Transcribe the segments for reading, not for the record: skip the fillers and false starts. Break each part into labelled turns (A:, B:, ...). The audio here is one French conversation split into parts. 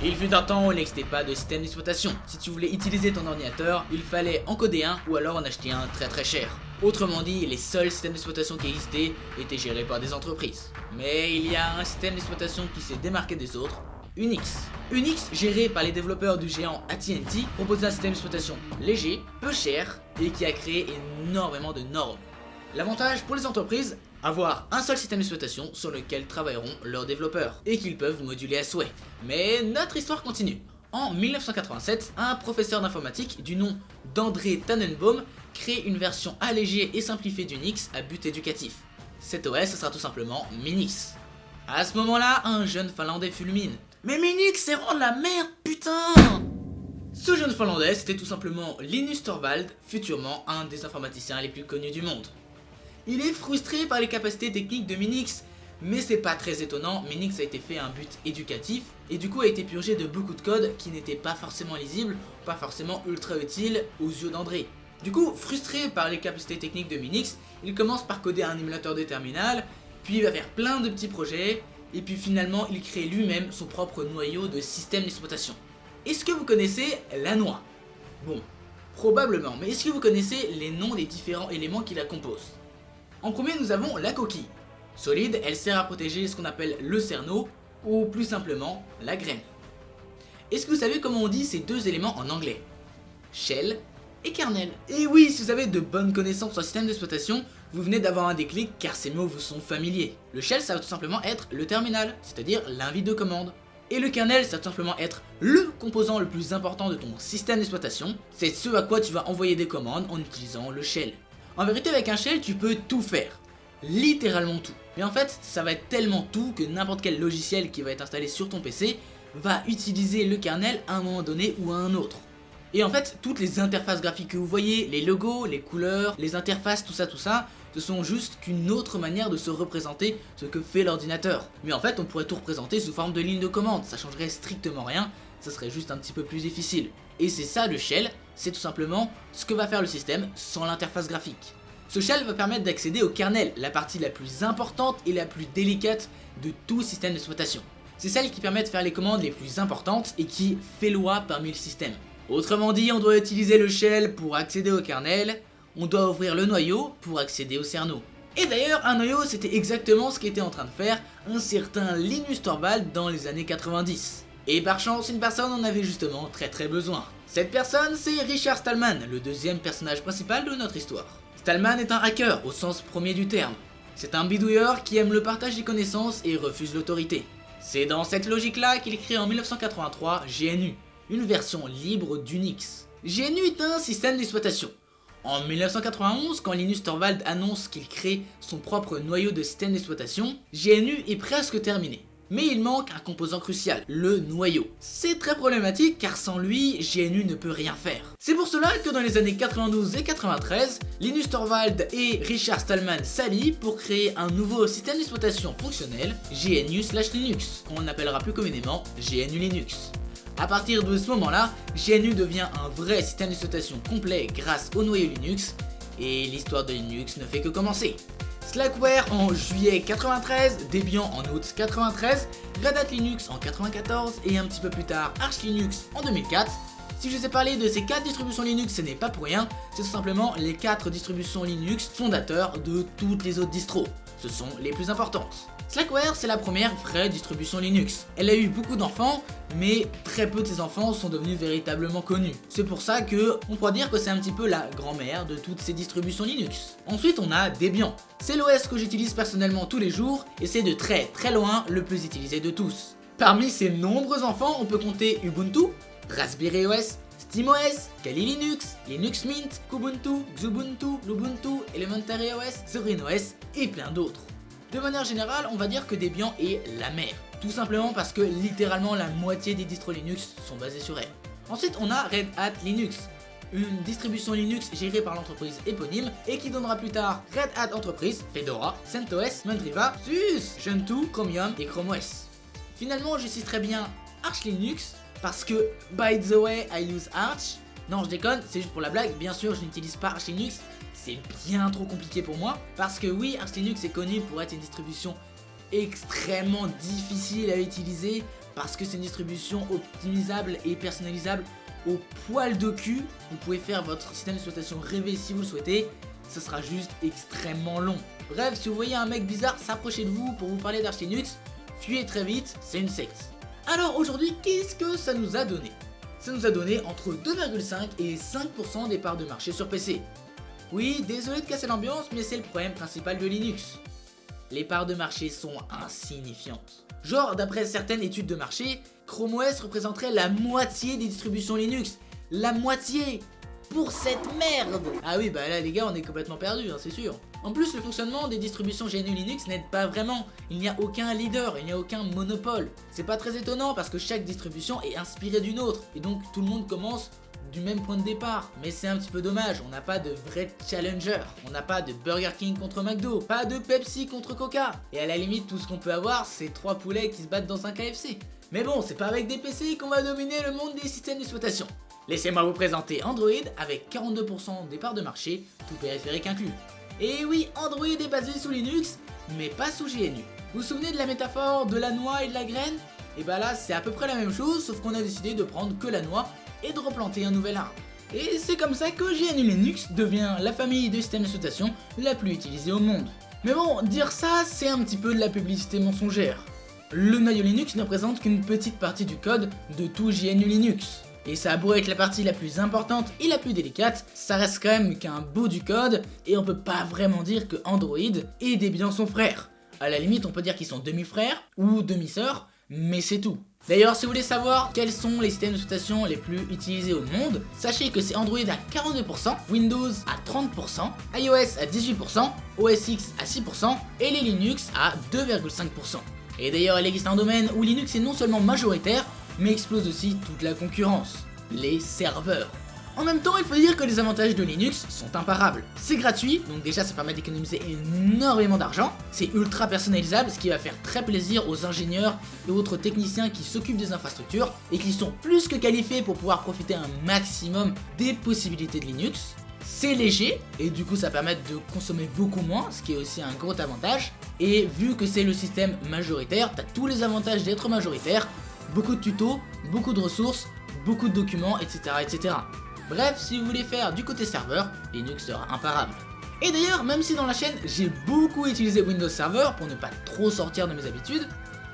A: Il fut un temps où il n'existait pas de système d'exploitation. Si tu voulais utiliser ton ordinateur, il fallait encoder un ou alors en acheter un très cher. Autrement dit, les seuls systèmes d'exploitation qui existaient étaient gérés par des entreprises. Mais il y a un système d'exploitation qui s'est démarqué des autres, Unix. Unix, géré par les développeurs du géant AT&T, propose un système d'exploitation léger, peu cher et qui a créé énormément de normes. L'avantage pour les entreprises, avoir un seul système d'exploitation sur lequel travailleront leurs développeurs et qu'ils peuvent moduler à souhait. Mais notre histoire continue. En 1987, un professeur d'informatique du nom d'André Tannenbaum crée une version allégée et simplifiée d'Unix à but éducatif. Cet OS sera tout simplement Minix. À ce moment-là, un jeune finlandais fulmine. Mais Minix, c'est vraiment de la merde, putain! Ce jeune finlandais, c'était tout simplement Linus Torvald, futurement un des informaticiens les plus connus du monde. Il est frustré par les capacités techniques de Minix, mais c'est pas très étonnant, Minix a été fait à un but éducatif, et du coup a été purgé de beaucoup de code qui n'étaient pas forcément lisibles, pas forcément ultra utiles aux yeux d'André. Du coup, frustré par les capacités techniques de Minix, il commence par coder un émulateur de terminal, puis il va faire plein de petits projets, et puis finalement il crée lui-même son propre noyau de système d'exploitation. Est-ce que vous connaissez la noix? Bon, probablement, mais est-ce que vous connaissez les noms des différents éléments qui la composent? En premier, nous avons la coquille. Solide, elle sert à protéger ce qu'on appelle le cerneau, ou plus simplement, la graine. Est-ce que vous savez comment on dit ces deux éléments en anglais? Shell et kernel. Et oui, si vous avez de bonnes connaissances sur le système d'exploitation, vous venez d'avoir un déclic car ces mots vous sont familiers. Le shell, ça va tout simplement être le terminal, c'est-à-dire l'invite de commande. Et le kernel, ça va tout simplement être le composant le plus important de ton système d'exploitation. C'est ce à quoi tu vas envoyer des commandes en utilisant le shell. En vérité, avec un shell, tu peux tout faire. Littéralement tout. Mais en fait, ça va être tellement tout que n'importe quel logiciel qui va être installé sur ton PC va utiliser le kernel à un moment donné ou à un autre. Et en fait, toutes les interfaces graphiques que vous voyez, les logos, les couleurs, les interfaces, tout ça, ce sont juste qu'une autre manière de se représenter ce que fait l'ordinateur. Mais en fait, on pourrait tout représenter sous forme de ligne de commande, ça changerait strictement rien, ça serait juste un petit peu plus difficile. Et c'est ça le shell, c'est tout simplement ce que va faire le système sans l'interface graphique. Ce shell va permettre d'accéder au kernel, la partie la plus importante et la plus délicate de tout système d'exploitation. C'est celle qui permet de faire les commandes les plus importantes et qui fait loi parmi le système. Autrement dit, on doit utiliser le shell pour accéder au kernel, on doit ouvrir le noyau pour accéder au cerneau. Et d'ailleurs, un noyau, c'était exactement ce qu'était en train de faire un certain Linus Torvald dans les années 90. Et par chance, une personne en avait justement très besoin. Cette personne, c'est Richard Stallman, le deuxième personnage principal de notre histoire. Stallman est un hacker au sens premier du terme. C'est un bidouilleur qui aime le partage des connaissances et refuse l'autorité. C'est dans cette logique-là qu'il crée en 1983 GNU, une version libre d'Unix. GNU est un système d'exploitation. En 1991, quand Linus Torvald annonce qu'il crée son propre noyau de système d'exploitation, GNU est presque terminé. Mais il manque un composant crucial, le noyau. C'est très problématique car sans lui, GNU ne peut rien faire. C'est pour cela que dans les années 92 et 93, Linus Torvald et Richard Stallman s'allient pour créer un nouveau système d'exploitation fonctionnel, GNU/Linux, qu'on appellera plus communément GNU Linux. A partir de ce moment-là, GNU devient un vrai système d'exploitation complet grâce au noyau Linux, et l'histoire de Linux ne fait que commencer. Slackware en juillet 93, Debian en août 93, Red Hat Linux en 94 et un petit peu plus tard Arch Linux en 2004. Si je vous ai parlé de ces 4 distributions Linux, ce n'est pas pour rien, c'est tout simplement les 4 distributions Linux fondateurs de toutes les autres distros. Ce sont les plus importantes. Slackware, c'est la première vraie distribution Linux. Elle a eu beaucoup d'enfants, mais très peu de ces enfants sont devenus véritablement connus. C'est pour ça que on pourrait dire que c'est un petit peu la grand-mère de toutes ces distributions Linux. Ensuite, on a Debian. C'est l'OS que j'utilise personnellement tous les jours, et c'est de très loin le plus utilisé de tous. Parmi ces nombreux enfants, on peut compter Ubuntu, Raspberry OS, SteamOS, Kali Linux, Linux Mint, Kubuntu, Xubuntu, Lubuntu, Elementary OS, Zorin OS et plein d'autres. De manière générale, on va dire que Debian est la mère. Tout simplement parce que littéralement la moitié des distros Linux sont basées sur elle. Ensuite, on a Red Hat Linux, une distribution Linux gérée par l'entreprise éponyme et qui donnera plus tard Red Hat Enterprise, Fedora, CentOS, Mandriva, SUSE, Gentoo, Chromium et Chrome OS. Finalement, je citerai bien Arch Linux parce que, by the way, I use Arch. Non, je déconne, c'est juste pour la blague, bien sûr, je n'utilise pas Arch Linux. C'est bien trop compliqué pour moi, parce que oui, Arch Linux est connu pour être une distribution extrêmement difficile à utiliser, parce que c'est une distribution optimisable et personnalisable au poil de cul. Vous pouvez faire votre système d'exploitation rêvé si vous le souhaitez, ce sera juste extrêmement long. Bref, si vous voyez un mec bizarre s'approcher de vous pour vous parler d'Arch Linux, fuyez très vite, c'est une secte. Alors aujourd'hui, qu'est-ce que ça nous a donné? Ça nous a donné entre 2,5 et 5% des parts de marché sur PC. Oui, désolé de casser l'ambiance, mais c'est le problème principal de Linux. Les parts de marché sont insignifiantes. Genre, d'après certaines études de marché, Chrome OS représenterait la moitié des distributions Linux. La moitié! Pour cette merde! Ah oui, bah là les gars, on est complètement perdus, hein, c'est sûr. En plus, le fonctionnement des distributions GNU Linux n'aide pas vraiment. Il n'y a aucun leader, il n'y a aucun monopole. C'est pas très étonnant parce que chaque distribution est inspirée d'une autre. Et donc tout le monde commence du même point de départ. Mais c'est un petit peu dommage, on n'a pas de vrai challenger. On n'a pas de Burger King contre McDo, pas de Pepsi contre Coca. Et à la limite, tout ce qu'on peut avoir, c'est 3 poulets qui se battent dans un KFC. Mais bon, c'est pas avec des PC qu'on va dominer le monde des systèmes d'exploitation. Laissez-moi vous présenter Android avec 42% des parts de marché, tout périphérique inclus. Et oui, Android est basé sous Linux, mais pas sous GNU. Vous vous souvenez de la métaphore de la noix et de la graine? Et bah là, c'est à peu près la même chose, sauf qu'on a décidé de prendre que la noix et de replanter un nouvel arbre. Et c'est comme ça que GNU Linux devient la famille de systèmes d'exploitation la plus utilisée au monde. Mais bon, dire ça, c'est un petit peu de la publicité mensongère. Le noyau Linux ne représente qu'une petite partie du code de tout GNU Linux. Et ça a beau être la partie la plus importante et la plus délicate, ça reste quand même qu'un bout du code, et on peut pas vraiment dire que Android et Debian sont frères. À la limite, on peut dire qu'ils sont demi-frères ou demi-sœurs, mais c'est tout. D'ailleurs, si vous voulez savoir quels sont les systèmes d'exploitation les plus utilisés au monde, sachez que c'est Android à 42%, Windows à 30%, iOS à 18%, OS X à 6% et les Linux à 2,5%. Et d'ailleurs, il existe un domaine où Linux est non seulement majoritaire, mais explose aussi toute la concurrence, les serveurs. En même temps, il faut dire que les avantages de Linux sont imparables. C'est gratuit, donc déjà ça permet d'économiser énormément d'argent, c'est ultra personnalisable, ce qui va faire très plaisir aux ingénieurs et autres techniciens qui s'occupent des infrastructures et qui sont plus que qualifiés pour pouvoir profiter un maximum des possibilités de Linux. C'est léger, et du coup ça permet de consommer beaucoup moins, ce qui est aussi un gros avantage. Et vu que c'est le système majoritaire, t'as tous les avantages d'être majoritaire, beaucoup de tutos, beaucoup de ressources, beaucoup de documents, etc. etc. Bref, si vous voulez faire du côté serveur, Linux sera imparable. Et d'ailleurs, même si dans la chaîne j'ai beaucoup utilisé Windows Server pour ne pas trop sortir de mes habitudes,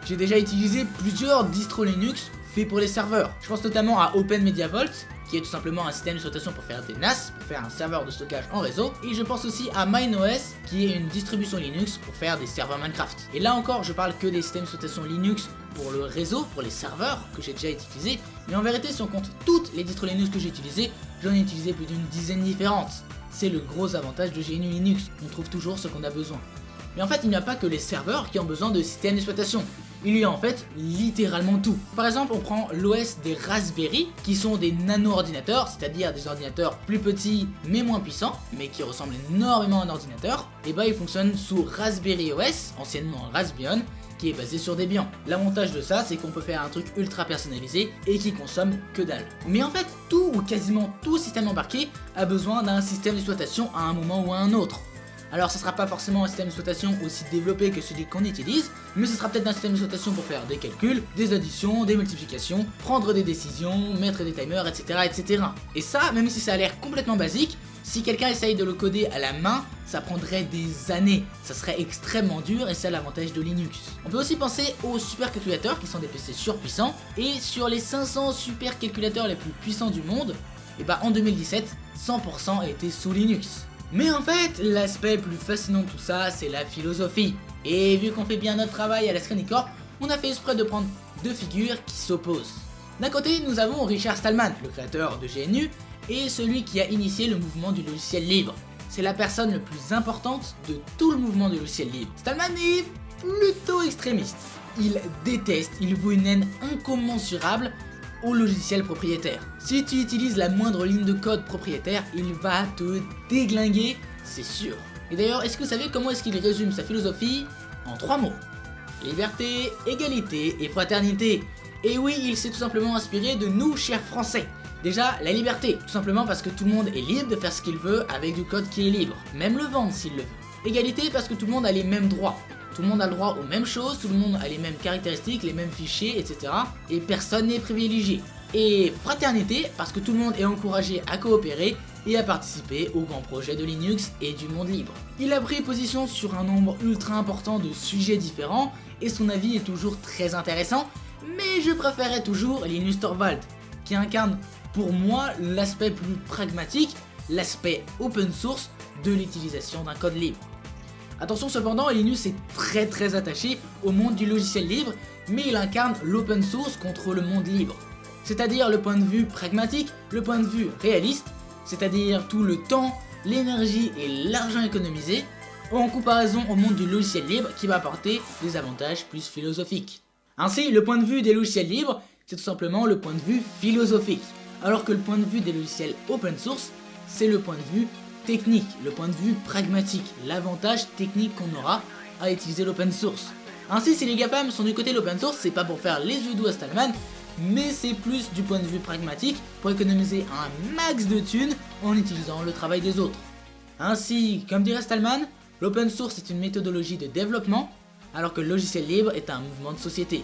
A: j'ai déjà utilisé plusieurs distros Linux faits pour les serveurs. Je pense notamment à OpenMediaVault, qui est tout simplement un système d'exploitation pour faire des NAS, pour faire un serveur de stockage en réseau, et je pense aussi à MineOS, qui est une distribution Linux pour faire des serveurs Minecraft. Et là encore, je parle que des systèmes d'exploitation Linux pour le réseau, pour les serveurs que j'ai déjà utilisés, mais en vérité, si on compte toutes les distros Linux que j'ai utilisées, j'en ai utilisé plus d'une dizaine différentes. C'est le gros avantage de GNU Linux, on trouve toujours ce qu'on a besoin. Mais en fait, il n'y a pas que les serveurs qui ont besoin de systèmes d'exploitation. Il y a en fait littéralement tout. Par exemple, on prend l'OS des Raspberry, qui sont des nano-ordinateurs, c'est-à-dire des ordinateurs plus petits mais moins puissants, mais qui ressemblent énormément à un ordinateur. Et bah, ils fonctionnent sous Raspberry OS, anciennement Raspbian, qui est basé sur Debian. L'avantage de ça, c'est qu'on peut faire un truc ultra personnalisé et qui consomme que dalle. Mais en fait, tout ou quasiment tout système embarqué a besoin d'un système d'exploitation à un moment ou à un autre. Alors ça sera pas forcément un système d'exploitation aussi développé que celui qu'on utilise, mais ce sera peut-être un système d'exploitation pour faire des calculs, des additions, des multiplications, prendre des décisions, mettre des timers, etc. etc. Et ça, même si ça a l'air complètement basique, si quelqu'un essaye de le coder à la main, ça prendrait des années, ça serait extrêmement dur et c'est l'avantage de Linux. On peut aussi penser aux supercalculateurs qui sont des PC surpuissants, et sur les 500 supercalculateurs les plus puissants du monde, et bah en 2017, 100% étaient sous Linux. Mais en fait, l'aspect plus fascinant de tout ça, c'est la philosophie. Et vu qu'on fait bien notre travail à la Screenicor, on a fait exprès de prendre deux figures qui s'opposent. D'un côté, nous avons Richard Stallman, le créateur de GNU, et celui qui a initié le mouvement du logiciel libre. C'est la personne la plus importante de tout le mouvement du logiciel libre. Stallman est plutôt extrémiste. Il déteste, il voue une haine incommensurable au logiciel propriétaire. Si tu utilises la moindre ligne de code propriétaire, il va te déglinguer, c'est sûr. Et d'ailleurs, est-ce que vous savez comment est-ce qu'il résume sa philosophie en 3 mots? Liberté, égalité et fraternité. Et oui, il s'est tout simplement inspiré de nous, chers Français. Déjà, la liberté, tout simplement parce que tout le monde est libre de faire ce qu'il veut avec du code qui est libre, même le vendre s'il le veut. Égalité parce que tout le monde a les mêmes droits. Tout le monde a le droit aux mêmes choses, tout le monde a les mêmes caractéristiques, les mêmes fichiers, etc. Et personne n'est privilégié. Et fraternité, parce que tout le monde est encouragé à coopérer et à participer aux grands projets de Linux et du monde libre. Il a pris position sur un nombre ultra important de sujets différents, et son avis est toujours très intéressant, mais je préférais toujours Linus Torvald, qui incarne pour moi l'aspect plus pragmatique, l'aspect open source de l'utilisation d'un code libre. Attention cependant, Linus est très attaché au monde du logiciel libre, mais il incarne l'open source contre le monde libre. C'est-à-dire le point de vue pragmatique, le point de vue réaliste, c'est-à-dire tout le temps, l'énergie et l'argent économisés, en comparaison au monde du logiciel libre qui va apporter des avantages plus philosophiques. Ainsi, le point de vue des logiciels libres, c'est tout simplement le point de vue philosophique, alors que le point de vue des logiciels open source, c'est le point de vue technique, le point de vue pragmatique, l'avantage technique qu'on aura à utiliser l'open source. Ainsi, si les GAFAM sont du côté de l'open source, c'est pas pour faire les yeux doux à Stallman, mais c'est plus du point de vue pragmatique pour économiser un max de thunes en utilisant le travail des autres. Ainsi, comme dirait Stallman, l'open source est une méthodologie de développement, alors que le logiciel libre est un mouvement de société.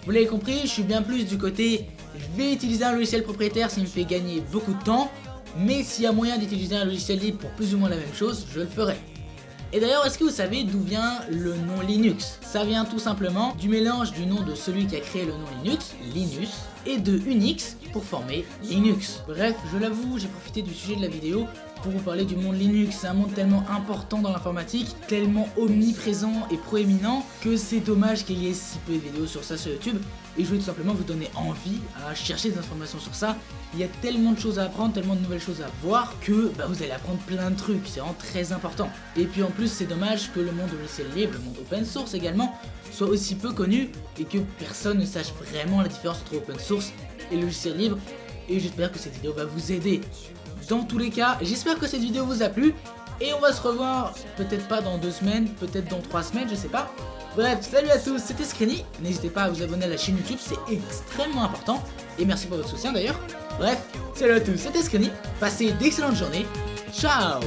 A: Vous l'avez compris, je suis bien plus du côté je vais utiliser un logiciel propriétaire s'il me fait gagner beaucoup de temps, mais s'il y a moyen d'utiliser un logiciel libre pour plus ou moins la même chose, je le ferai. Et d'ailleurs, est-ce que vous savez d'où vient le nom Linux? Ça vient tout simplement du mélange du nom de celui qui a créé le nom Linux, Linus, et de Unix pour former Linux. Bref, je l'avoue, j'ai profité du sujet de la vidéo pour vous parler du monde Linux. C'est un monde tellement important dans l'informatique, tellement omniprésent et proéminent que c'est dommage qu'il y ait si peu de vidéos sur ça sur YouTube. Et je voulais tout simplement vous donner envie à chercher des informations sur ça. Il y a tellement de choses à apprendre, tellement de nouvelles choses à voir que vous allez apprendre plein de trucs, c'est vraiment très important. Et puis en plus c'est dommage que le monde logiciel libre, le monde open source également, soit aussi peu connu et que personne ne sache vraiment la différence entre open source et logiciel libre. Et j'espère que cette vidéo va vous aider. Dans tous les cas, j'espère que cette vidéo vous a plu. Et on va se revoir, peut-être pas dans 2 semaines, peut-être dans 3 semaines, je sais pas. Bref, salut à tous, c'était Screeny. N'hésitez pas à vous abonner à la chaîne YouTube, c'est extrêmement important. Et merci pour votre soutien d'ailleurs. Bref, salut à tous, c'était Screeny. Passez d'excellentes journées. Ciao.